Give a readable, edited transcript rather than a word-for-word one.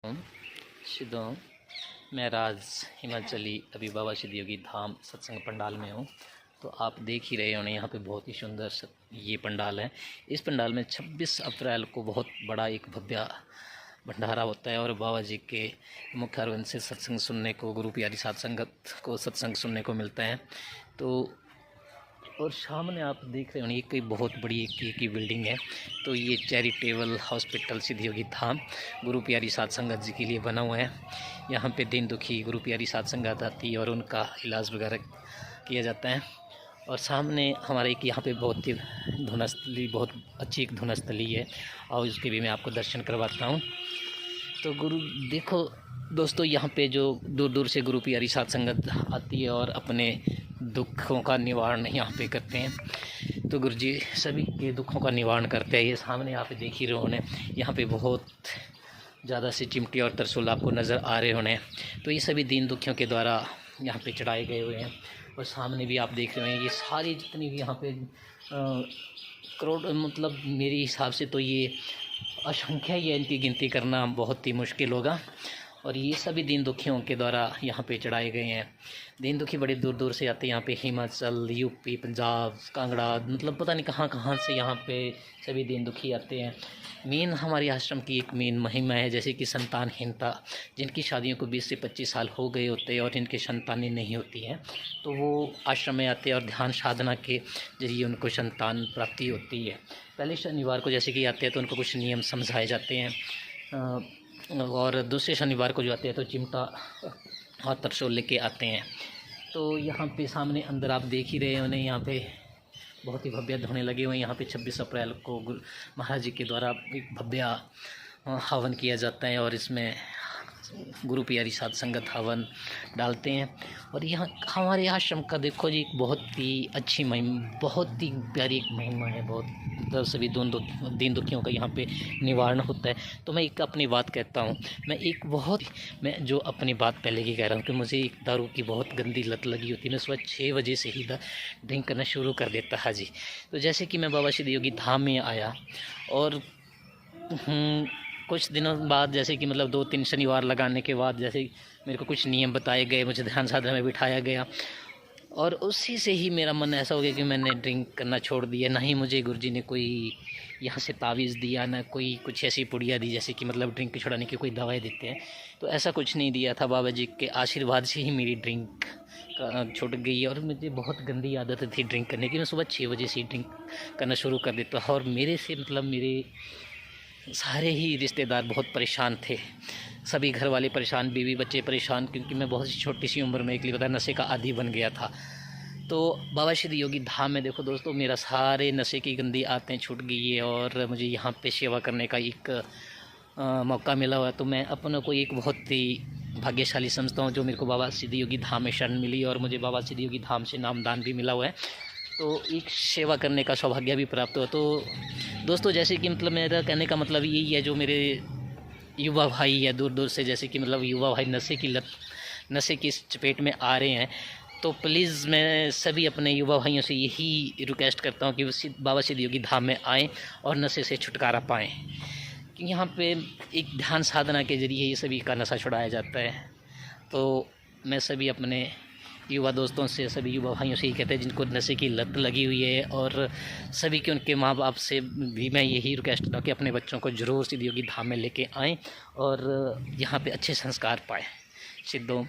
शिदोंग मैं राज हिमाचली अभी बाबा सिद्ध योगी धाम सत्संग पंडाल में हूँ। तो आप देख ही रहे होंगे यहाँ पे बहुत ही सुंदर ये पंडाल है। इस पंडाल में 26 अप्रैल को बहुत बड़ा एक भव्य भंडारा होता है और बाबा जी के मुख्य अरविंद से सत्संग सुनने को, गुरु प्यारी साध संगत को सत्संग सुनने को मिलता है। तो और सामने आप देख रहे हो ये कोई बहुत बड़ी एक की बिल्डिंग है। तो ये चैरिटेबल हॉस्पिटल सिद्ध योगी धाम गुरु प्यारी साध संगत जी के लिए बना हुआ है। यहाँ पे दीन दुखी गुरु प्यारी साध संगत आती है और उनका इलाज वगैरह किया जाता है। और सामने हमारे एक यहाँ पे बहुत ही धुनस्थली, बहुत अच्छी एक धुनस्थली है और उसके भी मैं आपको दर्शन करवाता हूँ। तो गुरु देखो दोस्तों, यहाँ पे जो दूर दूर से गुरु प्यारी साध संगत आती है और अपने दुखों का निवारण यहाँ पे करते हैं। तो गुरु जी सभी के दुखों का निवारण करते हैं। ये सामने आप देख ही रहे होने, यहाँ पे बहुत ज़्यादा से चिमटी और त्रिशूल आपको नज़र आ रहे होने। तो ये सभी दीन दुखियों के द्वारा यहाँ पे चढ़ाए गए हुए हैं। और सामने भी आप देख रहे हैं ये सारी जितनी भी यहाँ पे करोड़, मतलब मेरे हिसाब से तो ये असंख्य ही है, इनकी गिनती करना बहुत ही मुश्किल होगा। और ये सभी दीन दुखियों के द्वारा यहाँ पे चढ़ाए गए हैं। दीन दुखी बड़े दूर दूर से आते हैं यहाँ पे, हिमाचल, यूपी, पंजाब, कांगड़ा, मतलब पता नहीं कहाँ कहाँ से यहाँ पे सभी दीन दुखी आते हैं। मेन हमारे आश्रम की एक मेन महिमा है, जैसे कि संतानहीनता, जिनकी शादियों को 20 से 25 साल हो गए होते हैं और इनके संतानें नहीं होती हैं, तो वो आश्रम में आते हैं और ध्यान साधना के जरिए उनको संतान प्राप्ति होती है। पहले शनिवार को जैसे कि आते हैं तो उनको कुछ नियम समझाए जाते हैं और दूसरे शनिवार को जो आते हैं तो चिमटा और त्रिशूल लेके आते हैं। तो यहाँ पे सामने अंदर आप देख ही रहे हो, यहाँ पे बहुत ही भव्य धोने लगे हुए हैं। यहाँ पे 26 अप्रैल को गुरु महाराज जी के द्वारा एक भव्य हवन किया जाता है और इसमें गुरु प्यारी साध संगत हवन डालते हैं। और यहाँ हमारे आश्रम का देखो जी, बहुत ही अच्छी महिमा, बहुत ही प्यारी एक महिमा है। बहुत मतलब सभी दीन दुखियों का यहाँ पे निवारण होता है। तो मैं एक अपनी बात कहता हूँ, मैं जो अपनी बात पहले की कह रहा हूँ कि मुझे एक दारू की बहुत गंदी लत लगी होती है। मैं सुबह 6 बजे से ही ड्रिंक करना शुरू कर देता है जी। तो जैसे कि मैं बाबा सिद्ध योगी धाम में आया और कुछ दिनों बाद, जैसे कि मतलब 2-3 शनिवार लगाने के बाद, जैसे मेरे को कुछ नियम बताए गए, मुझे ध्यान साधना में बिठाया गया और उसी से ही मेरा मन ऐसा हो गया कि मैंने ड्रिंक करना छोड़ दिया। ना ही मुझे गुरुजी ने कोई यहाँ से तावीज़ दिया, ना कोई कुछ ऐसी पुड़िया दी जैसे कि मतलब ड्रिंक छुड़ाने की कोई दवाई देते हैं, तो ऐसा कुछ नहीं दिया था। बाबा जी के आशीर्वाद से ही मेरी ड्रिंक छूट गई। और मुझे बहुत गंदी आदत थी ड्रिंक करने की। मैं सुबह 6 बजे से ही ड्रिंक करना शुरू कर देता और मेरे से मतलब मेरे सारे ही रिश्तेदार बहुत परेशान थे, सभी घर वाले परेशान, बीवी बच्चे परेशान, क्योंकि मैं बहुत ही छोटी सी उम्र में एक लिए नशे का आदी बन गया था। तो बाबा सिद्ध योगी धाम में देखो दोस्तों, मेरा सारे नशे की गंदी आदतें छूट गई है और मुझे यहाँ पे सेवा करने का एक मौका मिला हुआ है। तो मैं अपनों को एक बहुत ही भाग्यशाली समझता हूँ जो मेरे को बाबा सिद्ध योगी धाम में शरण मिली और मुझे बाबा सिद्ध योगी धाम से नामदान भी मिला हुआ है। तो एक सेवा करने का सौभाग्य भी प्राप्त हुआ। तो दोस्तों जैसे कि मतलब मेरा कहने का मतलब यही है, जो मेरे युवा भाई है दूर दूर से, जैसे कि मतलब युवा भाई नशे की चपेट में आ रहे हैं, तो प्लीज़ मैं सभी अपने युवा भाइयों से यही रिक्वेस्ट करता हूँ कि वो बाबा सिद्ध योगी धाम में आएँ और नशे से छुटकारा पाएँ। कि यहाँ पे एक ध्यान साधना के ज़रिए ये सभी का नशा छुड़ाया जाता है। तो मैं सभी अपने युवा दोस्तों से, सभी युवा भाइयों से ही कहते हैं जिनको नशे की लत लगी हुई है, और सभी के उनके माँ बाप से भी मैं यही रिक्वेस्ट करता हूँ कि अपने बच्चों को ज़रूर सिद्ध योगी धाम में लेके आएँ और यहाँ पे अच्छे संस्कार पाएँ। सिद्धों